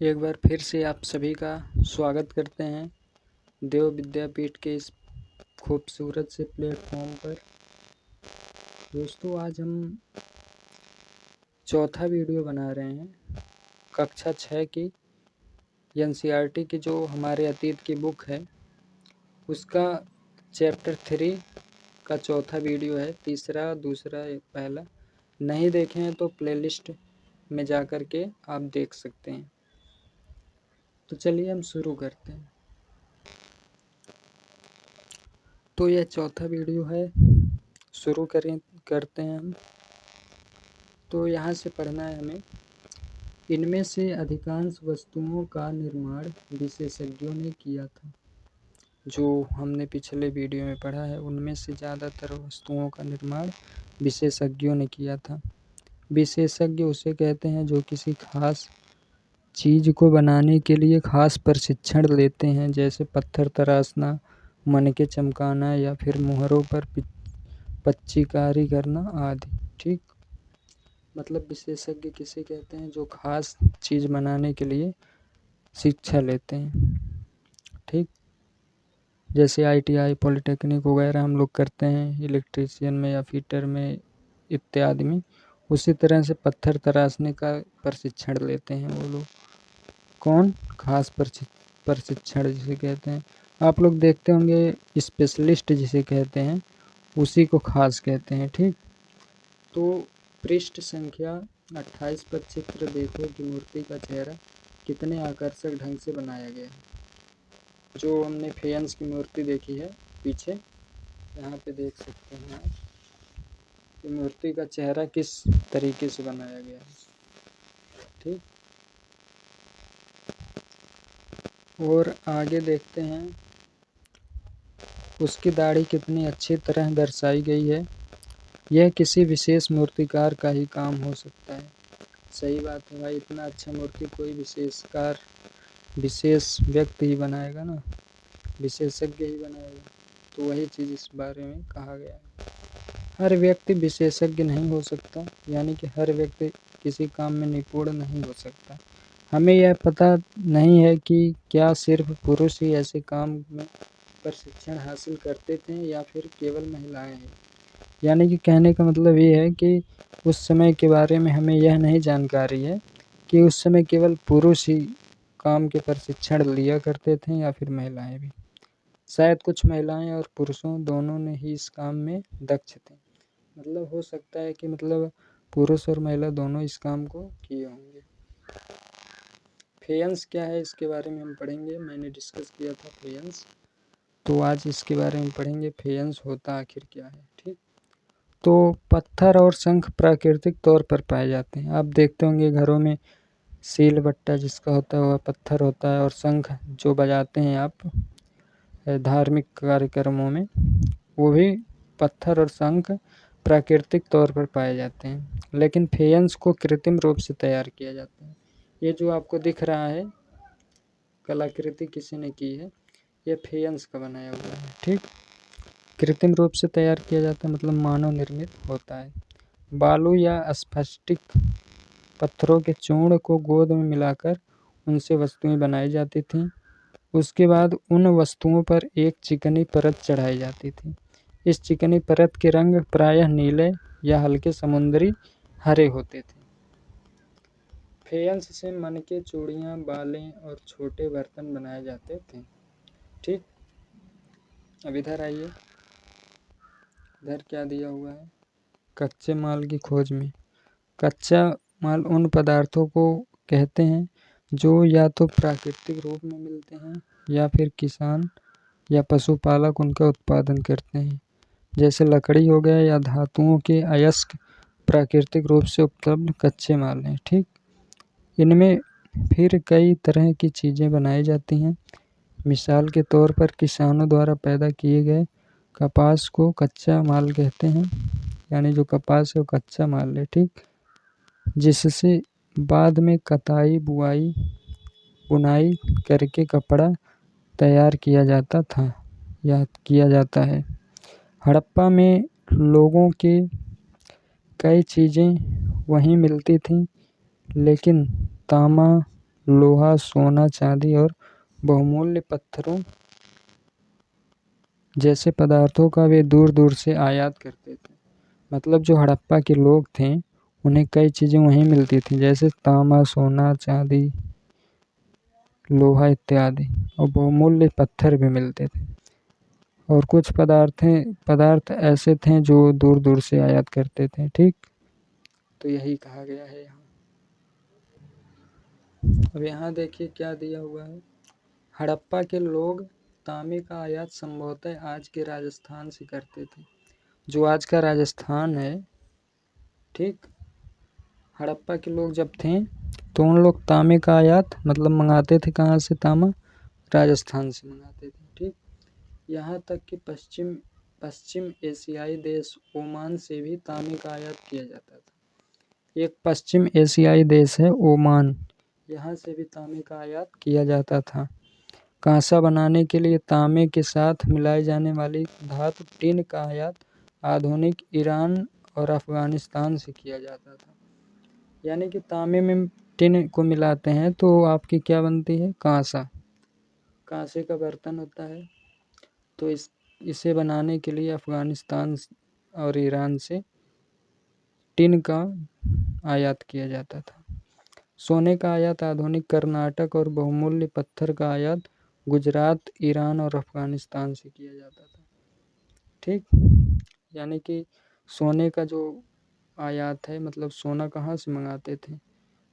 एक बार फिर से आप सभी का स्वागत करते हैं देव विद्यापीठ के इस खूबसूरत से प्लेटफॉर्म पर। दोस्तों, आज हम चौथा वीडियो बना रहे हैं कक्षा 6 की एनसीईआरटी की जो हमारे अतीत की बुक है उसका चैप्टर 3 का चौथा वीडियो है। तीसरा, दूसरा, एक पहला नहीं देखे हैं तो प्लेलिस्ट में जा कर के आप देख सकते हैं। तो चलिए हम शुरू करते हैं। तो यह चौथा वीडियो है, शुरू करते हैं हम। तो यहाँ से पढ़ना है हमें। इनमें से अधिकांश वस्तुओं का निर्माण विशेषज्ञों ने किया था। जो हमने पिछले वीडियो में पढ़ा है उनमें से ज़्यादातर वस्तुओं का निर्माण विशेषज्ञों ने किया था। विशेषज्ञ उसे कहते हैं जो किसी खास चीज़ को बनाने के लिए खास प्रशिक्षण लेते हैं, जैसे पत्थर तराशना, मनके चमकाना या फिर मुहरों पर पच्चीकारी करना आदि। ठीक, मतलब विशेषज्ञ किसे कहते हैं जो खास चीज़ बनाने के लिए शिक्षा लेते हैं। ठीक, जैसे ITI, पॉलिटेक्निक वगैरह हम लोग करते हैं इलेक्ट्रीशियन में या फिटर में इत्यादि में, उसी तरह से पत्थर तराशने का प्रशिक्षण लेते हैं वो लोग। कौन? खास प्रशिक्षण जिसे कहते हैं। आप लोग देखते होंगे स्पेशलिस्ट जिसे कहते हैं उसी को खास कहते हैं। ठीक, तो पृष्ठ संख्या 28 पर चित्र देखो कि मूर्ति का चेहरा कितने आकर्षक ढंग से बनाया गया है। जो हमने फेयंस की मूर्ति देखी है पीछे, यहाँ पे देख सकते हैं आप कि मूर्ति का चेहरा किस तरीके से बनाया गया है। ठीक, और आगे देखते हैं उसकी दाढ़ी कितनी अच्छी तरह दर्शाई गई है। यह किसी विशेष मूर्तिकार का ही काम हो सकता है। सही बात है भाई, इतना अच्छा मूर्ति कोई विशेष व्यक्ति ही बनाएगा ना, विशेषज्ञ ही बनाएगा। तो वही चीज़ इस बारे में कहा गया है। हर व्यक्ति विशेषज्ञ नहीं हो सकता, यानी कि हर व्यक्ति किसी काम में निपुण नहीं हो सकता। हमें यह पता नहीं है कि क्या सिर्फ पुरुष ही ऐसे काम में प्रशिक्षण हासिल करते थे या फिर केवल महिलाएं हैं। यानी कि कहने का मतलब ये है कि उस समय के बारे में हमें यह नहीं जानकारी है कि उस समय केवल पुरुष ही काम के प्रशिक्षण लिया करते थे या फिर महिलाएं भी। शायद कुछ महिलाएं और पुरुषों दोनों ने ही इस काम में दक्ष थे। मतलब हो सकता है कि मतलब पुरुष और महिला दोनों इस काम को किए होंगे। फेयंस क्या है इसके बारे में हम पढ़ेंगे। मैंने डिस्कस किया था फेयंस, तो आज इसके बारे में पढ़ेंगे फेयंस होता आखिर क्या है। ठीक, तो पत्थर और शंख प्राकृतिक तौर पर पाए जाते हैं। आप देखते होंगे घरों में सील बट्टा जिसका होता है वह पत्थर होता है, और शंख जो बजाते हैं आप धार्मिक कार्यक्रमों में, वो भी पत्थर और शंख प्राकृतिक तौर पर पाए जाते हैं। लेकिन फेयंस को कृत्रिम रूप से तैयार किया जाता है। ये जो आपको दिख रहा है कलाकृति किसी ने की है, ये फेयंस का बनाया हुआ है। ठीक, कृत्रिम रूप से तैयार किया जाता है मतलब मानव निर्मित होता है। बालू या स्फटिक पत्थरों के चूर्ण को गोंद में मिलाकर उनसे वस्तुएं बनाई जाती थीं। उसके बाद उन वस्तुओं पर एक चिकनी परत चढ़ाई जाती थी। इस चिकनी परत के रंग प्रायः नीले या हल्के समुद्री हरे होते थे। फेयंस से मनके, चूड़ियाँ, बालें और छोटे बर्तन बनाए जाते थे। ठीक, अब इधर आइए, इधर क्या दिया हुआ है। कच्चे माल की खोज में। कच्चा माल उन पदार्थों को कहते हैं जो या तो प्राकृतिक रूप में मिलते हैं या फिर किसान या पशुपालक उनका उत्पादन करते हैं, जैसे लकड़ी हो गया या धातुओं के अयस्क प्राकृतिक रूप से उपलब्ध कच्चे माल हैं। ठीक, इनमें फिर कई तरह की चीज़ें बनाई जाती हैं। मिसाल के तौर पर किसानों द्वारा पैदा किए गए कपास को कच्चा माल कहते हैं, यानी जो कपास है वो कच्चा माल है। ठीक, जिससे बाद में कताई, बुआई, बुनाई करके कपड़ा तैयार किया जाता था या किया जाता है। हड़प्पा में लोगों के कई चीज़ें वहीं मिलती थीं, लेकिन तांबा, लोहा, सोना, चांदी और बहुमूल्य पत्थरों जैसे पदार्थों का वे दूर दूर से आयात करते थे। मतलब जो हड़प्पा के लोग थे उन्हें कई चीज़ें वहीं मिलती थी, जैसे तांबा, सोना, चांदी, लोहा इत्यादि, और बहुमूल्य पत्थर भी मिलते थे। और कुछ पदार्थ ऐसे थे जो दूर दूर से आयात करते थे। ठीक, तो यही कहा गया है यहाँ। अब यहाँ देखिए क्या दिया हुआ है। हड़प्पा के लोग तांबे का आयात संभवतः आज के राजस्थान से करते थे। जो आज का राजस्थान है, ठीक, हड़प्पा के लोग जब थे तो उन लोग तांबे का आयात मतलब मंगाते थे। कहाँ से? तांबा राजस्थान से मंगाते थे। ठीक, यहाँ तक कि पश्चिम एशियाई देश ओमान से भी तांबे का आयात किया जाता था। एक पश्चिम एशियाई देश है ओमान, यहाँ से भी तांबे का आयात किया जाता था। कांसा बनाने के लिए तांबे के साथ मिलाई जाने वाली धातु टिन का आयात आधुनिक ईरान और अफगानिस्तान से किया जाता था। यानी कि तांबे में टिन को मिलाते हैं तो आपकी क्या बनती है? कांसा। कांसे का बर्तन होता है। तो इसे बनाने के लिए अफगानिस्तान और ईरान से टिन का आयात किया जाता था। सोने का आयात आधुनिक कर्नाटक और बहुमूल्य पत्थर का आयात गुजरात, ईरान और अफगानिस्तान से किया जाता था। ठीक, यानी कि सोने का जो आयात है, मतलब सोना कहाँ से मंगाते थे?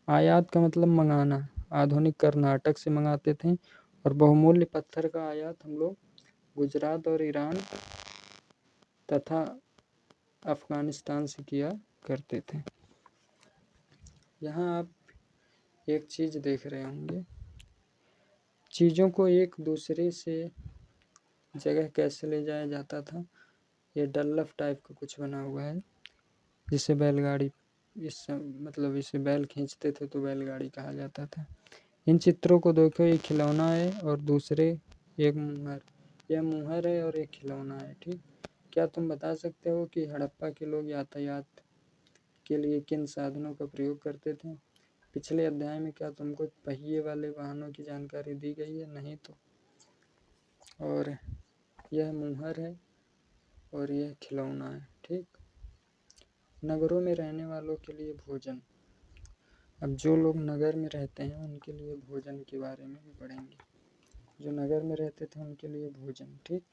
आयात का मतलब मंगाना, आधुनिक कर्नाटक से मंगाते थे। और बहुमूल्य पत्थर का आयात हम लोग गुजरात और ईरान तथा अफगानिस्तान से किया करते थे। यहाँ आप एक चीज़ देख रहे होंगे, चीज़ों को एक दूसरे से जगह कैसे ले जाया जाता था। ये डल्लफ टाइप का कुछ बना हुआ है जिसे बैलगाड़ी, मतलब इसे बैल खींचते थे तो बैलगाड़ी कहा जाता था। इन चित्रों को देखो, एक खिलौना है और दूसरे एक मुहर। यह मुहर है और एक खिलौना है। ठीक, क्या तुम बता सकते हो कि हड़प्पा के लोग यातायात के लिए किन साधनों का प्रयोग करते थे? पिछले अध्याय में क्या तुमको पहिए वाले वाहनों की जानकारी दी गई है? नहीं तो। और यह मुहर है और यह खिलौना है। ठीक, नगरों में रहने वालों के लिए भोजन। अब जो लोग नगर में रहते हैं उनके लिए भोजन के बारे में भी पढ़ेंगे। जो नगर में रहते थे उनके लिए भोजन। ठीक,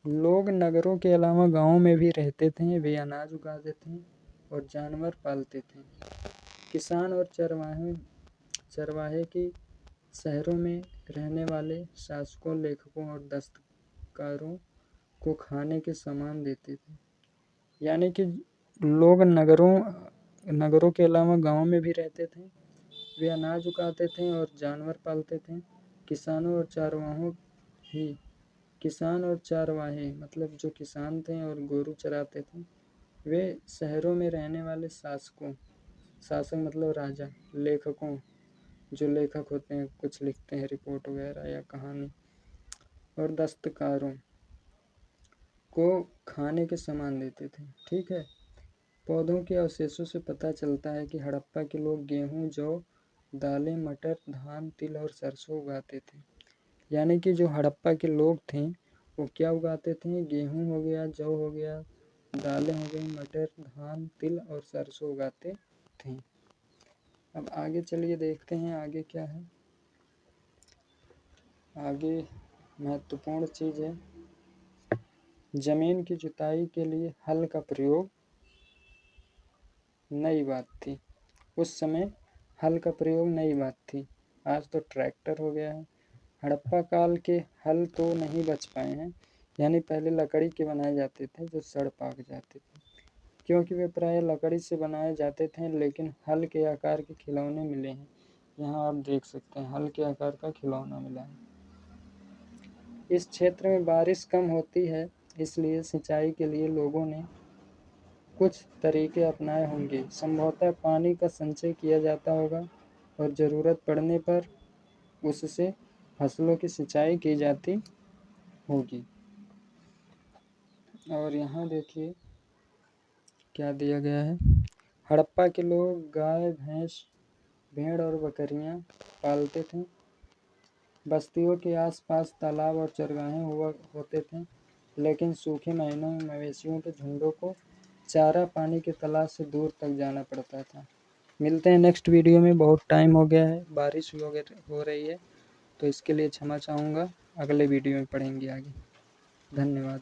लोग नगरों के अलावा गाँव में भी रहते थे। वे अनाज उगाते थे और जानवर पालते थे। किसान और चरवाहे की शहरों में रहने वाले शासकों, लेखकों और दस्तकारों को खाने के सामान देते थे। यानी कि लोग नगरों के अलावा गाँव में भी रहते थे। वे अनाज उगाते थे और जानवर पालते थे। किसान और चरवाहे मतलब जो किसान थे और गोरू चराते थे, वे शहरों में रहने वाले शासक मतलब राजा, लेखकों, जो लेखक होते हैं, कुछ लिखते हैं रिपोर्ट वगैरह या कहानी, और दस्तकारों को खाने के सामान देते थे। ठीक है, पौधों के अवशेषों से पता चलता है कि हड़प्पा के लोग गेहूं, जौ, दालें, मटर, धान, तिल और सरसों उगाते थे। यानी कि जो हड़प्पा के लोग थे वो क्या उगाते थे? गेहूं हो गया, जौ हो गया, दालें हो गई, मटर, धान, तिल और सरसों उगाते थे। अब आगे चलिए देखते हैं आगे क्या है। आगे महत्वपूर्ण चीज़ है, जमीन की जुताई के लिए हल का प्रयोग नई बात थी। उस समय हल का प्रयोग नई बात थी। आज तो ट्रैक्टर हो गया है। हड़प्पा काल के हल तो नहीं बच पाए हैं, यानी पहले लकड़ी के बनाए जाते थे जो सड़ पाक जाते थे, क्योंकि वे प्रायः लकड़ी से बनाए जाते थे। लेकिन हल के आकार के खिलौने मिले हैं। यहाँ आप देख सकते हैं हल के आकार का खिलौना मिला है। इस क्षेत्र में बारिश कम होती है, इसलिए सिंचाई के लिए लोगों ने कुछ तरीके अपनाए होंगे। संभवतः पानी का संचय किया जाता होगा और ज़रूरत पड़ने पर उससे फसलों की सिंचाई की जाती होगी। और यहाँ देखिए क्या दिया गया है। हड़प्पा के लोग गाय, भैंस भेड़ और बकरियां पालते थे। बस्तियों के आसपास तालाब और चरगाहें हुआ होते थे, लेकिन सूखे महीनों में मवेशियों के झुंडों को चारा पानी की तलाश से दूर तक जाना पड़ता था। मिलते हैं नेक्स्ट वीडियो में। बहुत टाइम हो गया है, बारिश हो रही है, तो इसके लिए क्षमा चाहूँगा। अगले वीडियो में पढ़ेंगे आगे। धन्यवाद।